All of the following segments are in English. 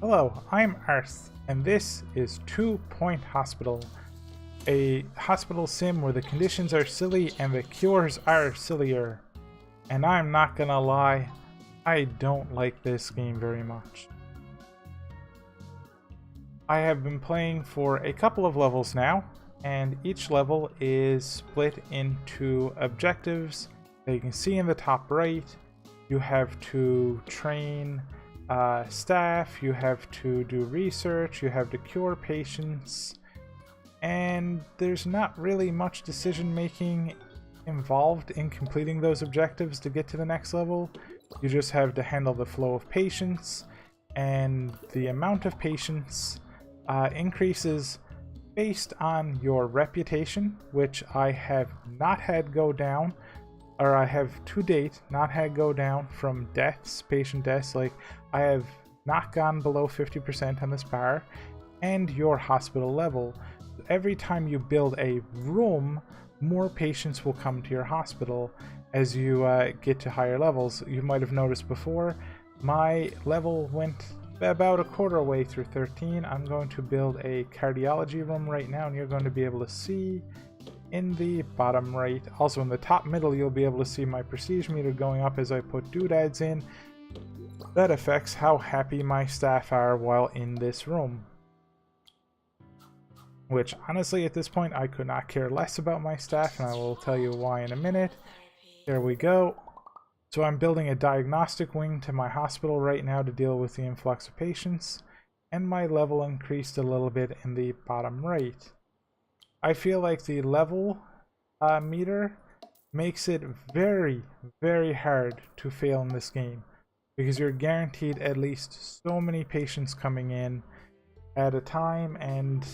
Hello, I'm Arth, and this is 2 Point Hospital, a hospital sim where the conditions are silly and the cures are sillier. And I'm not gonna lie, I don't like this game very much. I have been playing for a couple of levels now, and each level is split into objectives that you can see in the top right. You have to train staff, you have to do research, you have to cure patients, and there's not really much decision making involved in completing those objectives to get to the next level. You just have to handle the flow of patients, and the amount of patients increases based on your reputation, which I have not had go down, or I have to date not had go down from deaths, patient deaths. Like, I have not gone below 50% on this bar, and your hospital level. Every time you build a room, more patients will come to your hospital as you get to higher levels. You might have noticed before, my level went about a quarter way through 13. I'm going to build a cardiology room right now, and you're going to be able to see in the bottom right. Also in the top middle, you'll be able to see my prestige meter going up as I put doodads in. That affects how happy my staff are while in this room. Which, honestly, at this point, I could not care less about my staff, and I will tell you why in a minute. There we go. So I'm building a diagnostic wing to my hospital right now to deal with the influx of patients, and my level increased a little bit in the bottom right. I feel like the level meter makes it very, very hard to fail in this game, because you're guaranteed at least so many patients coming in at a time, and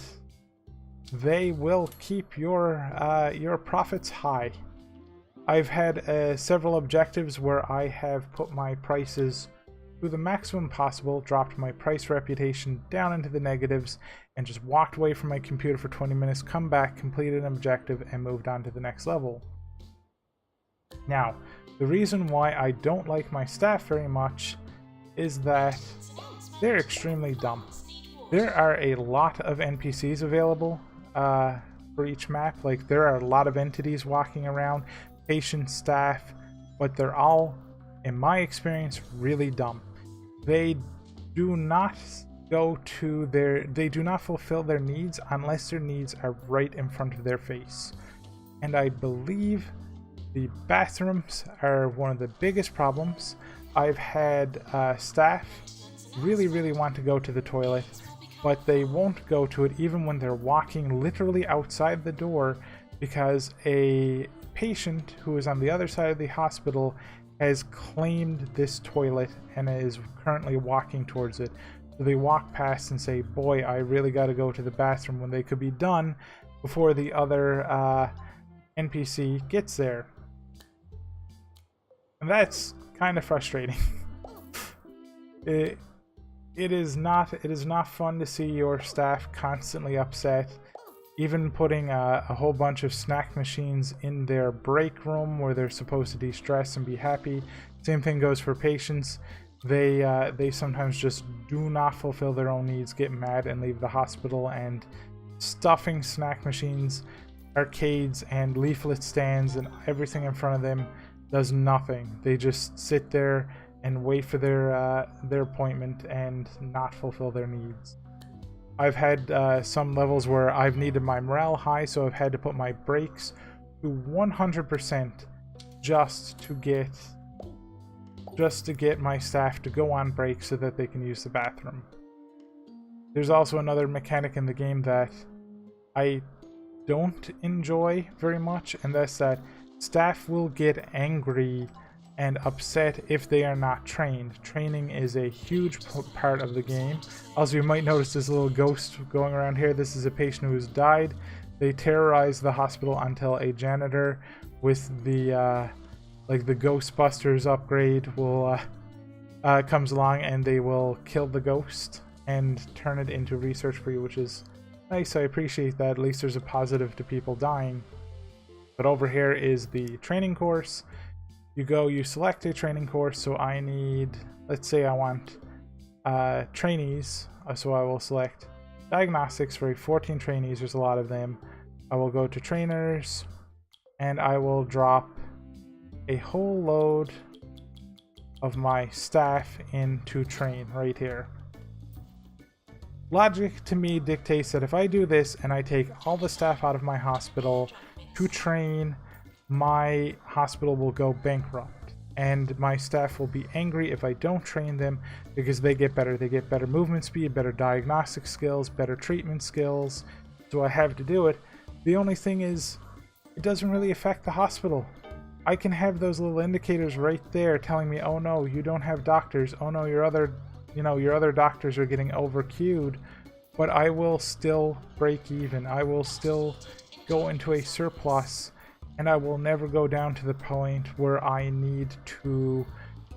they will keep your profits high. I've had several objectives where I have put my prices to the maximum possible, dropped my price reputation down into the negatives, and just walked away from my computer for 20 minutes, come back, completed an objective, and moved on to the next level. Now, the reason why I don't like my staff very much is that they're extremely dumb. There are a lot of NPCs available for each map. Like, there are a lot of entities walking around, patient, staff, but they're all, in my experience, really dumb. They do not they do not fulfill their needs unless their needs are right in front of their face. And I believe the bathrooms are one of the biggest problems. I've had staff really want to go to the toilet, but they won't go to it even when they're walking literally outside the door, because a patient who is on the other side of the hospital has claimed this toilet and is currently walking towards it. So they walk past and say, "Boy, I really got to go to the bathroom," when they could be done before the other NPC gets there. And that's kind of frustrating. It is not fun to see your staff constantly upset. Even putting a whole bunch of snack machines in their break room where they're supposed to de-stress and be happy. Same thing goes for patients. They sometimes just do not fulfill their own needs, get mad, and leave the hospital. And stuffing snack machines, arcades, and leaflet stands and everything in front of them does nothing. They just sit there and wait for their appointment and not fulfill their needs. I've had some levels where I've needed my morale high, so I've had to put my brakes to 100% just to get my staff to go on break so that they can use the bathroom. There's also another mechanic in the game that I don't enjoy very much, and that's that staff will get angry and upset if they are not trained. Training is a huge part of the game. Also, you might notice this little ghost going around here. This is a patient who has died. They terrorize the hospital until a janitor with the like the Ghostbusters upgrade will comes along, and they will kill the ghost and turn it into research for you, which is nice. I appreciate that. At least there's a positive to people dying. But over here is the training course. You select a training course. So I need, let's say I want trainees. So I will select diagnostics for 14 trainees. There's a lot of them. I will go to trainers and I will drop a whole load of my staff into train right here. Logic to me dictates that if I do this and I take all the staff out of my hospital to train, my hospital will go bankrupt and my staff will be angry if I don't train them, because they get better movement speed, better diagnostic skills, better treatment skills. So I have to do it. The only thing is, it doesn't really affect the hospital. I can have those little indicators right there telling me, oh no, you don't have doctors, oh no, your other doctors are getting over queued, but I will still break even. I will still go into a surplus, and I will never go down to the point where I need to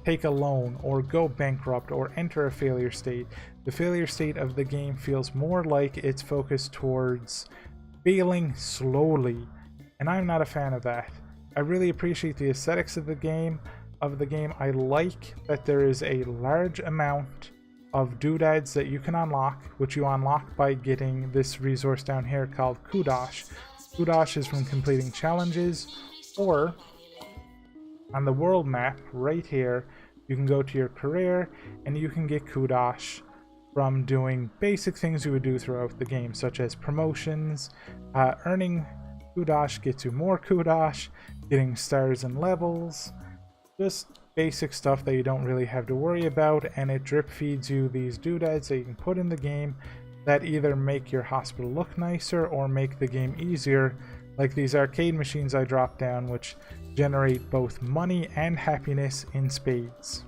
take a loan or go bankrupt or enter a failure state. The failure state of the game feels more like it's focused towards failing slowly, and I'm not a fan of that. I really appreciate the aesthetics of the game. I like that there is a large amount of doodads that you can unlock, which you unlock by getting this resource down here called Kudosh. Kudosh is from completing challenges, or on the world map right here, you can go to your career and you can get Kudosh from doing basic things you would do throughout the game, such as promotions. Earning Kudosh gets you more Kudosh, getting stars and levels, just basic stuff that you don't really have to worry about, and it drip feeds you these doodads that you can put in the game that either make your hospital look nicer or make the game easier, like these arcade machines I dropped down, which generate both money and happiness in spades.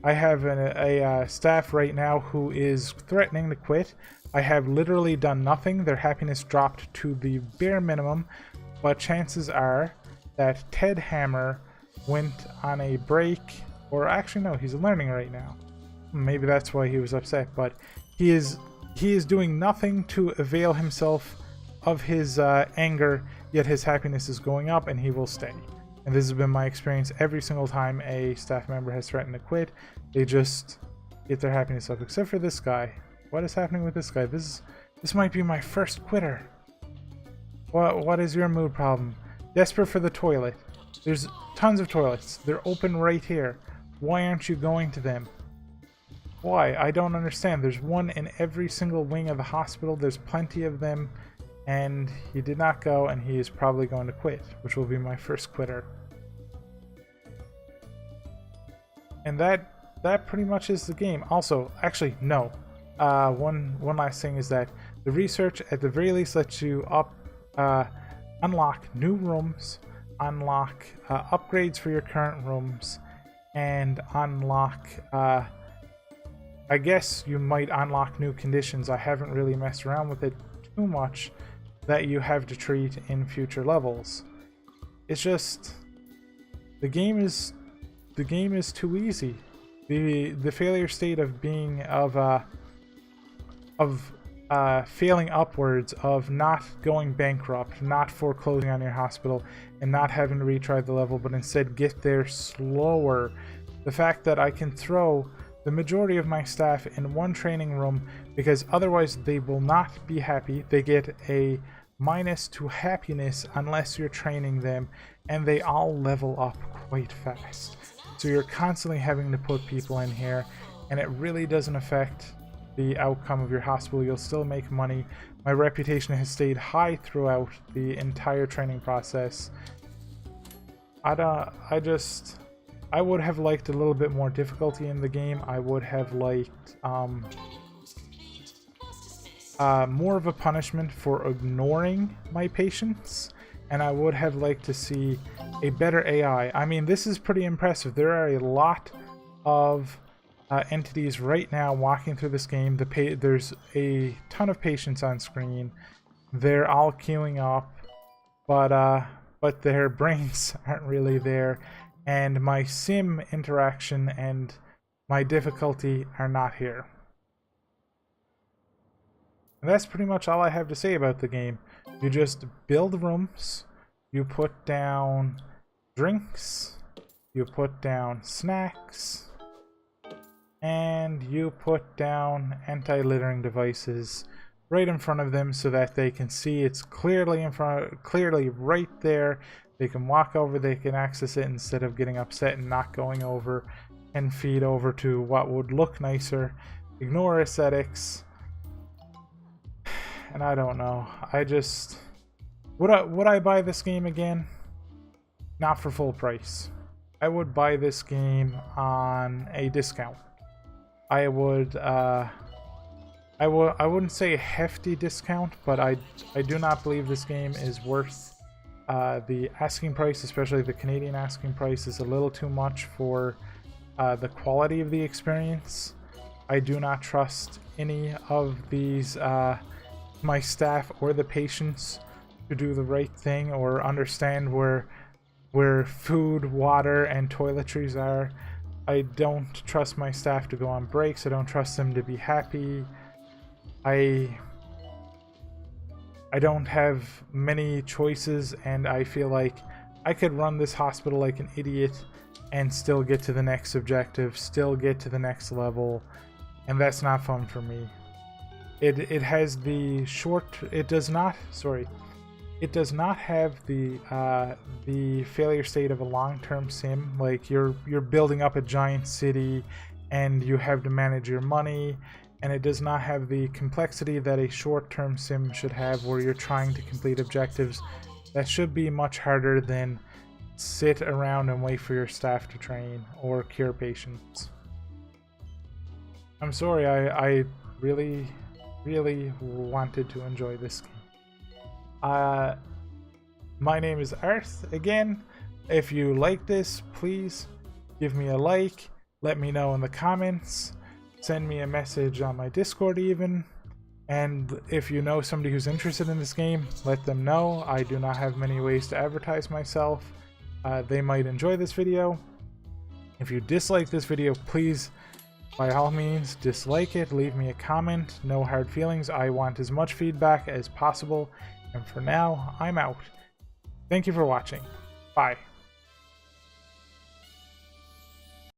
I have a staff right now who is threatening to quit. I have literally done nothing. Their happiness dropped to the bare minimum, but chances are that Ted Hammer went on a break, or actually no, he's learning right now. Maybe that's why he was upset, but he is doing nothing to avail himself of his anger, yet his happiness is going up and he will stay. And this has been my experience every single time a staff member has threatened to quit. They just get their happiness up, except for this guy. What is happening with this guy? This might be my first quitter. What is your mood problem? Desperate for the toilet. There's tons of toilets. They're open right here. Why aren't you going to them? Why? I don't understand. There's one in every single wing of the hospital. There's plenty of them. And he did not go, and he is probably going to quit, which will be my first quitter. And that pretty much is the game. Also, actually, no. One last thing is that the research, at the very least, lets you unlock new rooms, unlock upgrades for your current rooms, and unlock, I guess you might unlock new conditions. I haven't really messed around with it too much, that you have to treat in future levels. It's just, the game is too easy. The failure state of being failing upwards, of not going bankrupt, not foreclosing on your hospital, and not having to retry the level, but instead get there slower. The fact that I can throw the majority of my staff in one training room, because otherwise they will not be happy. They get a minus to happiness unless you're training them, and they all level up quite fast. So you're constantly having to put people in here, and it really doesn't affect the outcome of your hospital. You'll still make money. My reputation has stayed high throughout the entire training process. I would have liked a little bit more difficulty in the game. I would have liked more of a punishment for ignoring my patients, and I would have liked to see a better AI. I mean, this is pretty impressive. There are a lot of entities right now walking through this game. There's a ton of patients on screen. They're all queuing up, but their brains aren't really there, and my sim interaction and my difficulty are not here. And that's pretty much all I have to say about the game. You just build rooms, you put down drinks, you put down snacks, and you put down anti-littering devices right in front of them so that they can see it's clearly in front, clearly right there. They can walk over, they can access it instead of getting upset and not going over 10 feet over to what would look nicer. Ignore aesthetics. And I don't know. I just... Would I buy this game again? Not for full price. I would buy this game on a discount. I wouldn't say a hefty discount, but I do not believe this game is worth the asking price, especially the Canadian asking price is a little too much for the quality of the experience. I do not trust any of these my staff or the patients to do the right thing or understand where food, water, and toiletries are. I don't trust my staff to go on breaks. I don't trust them to be happy. I don't have many choices, and I feel like I could run this hospital like an idiot and still get to the next objective, still get to the next level, and that's not fun for me. It has the it does not have the failure state of a long-term sim. Like you're building up a giant city and you have to manage your money, and it does not have the complexity that a short-term sim should have where you're trying to complete objectives that should be much harder than sit around and wait for your staff to train or cure patients. I'm sorry, I really wanted to enjoy this game. My name is Arth. Again, if you like this, please give me a like, let me know in the comments, send me a message on my Discord even, and if you know somebody who's interested in this game, let them know. I do not have many ways to advertise myself. They might enjoy this video. If you dislike this video, please by all means dislike it, leave me a comment, no hard feelings. I want as much feedback as possible, and for now I'm out. Thank you for watching. Bye.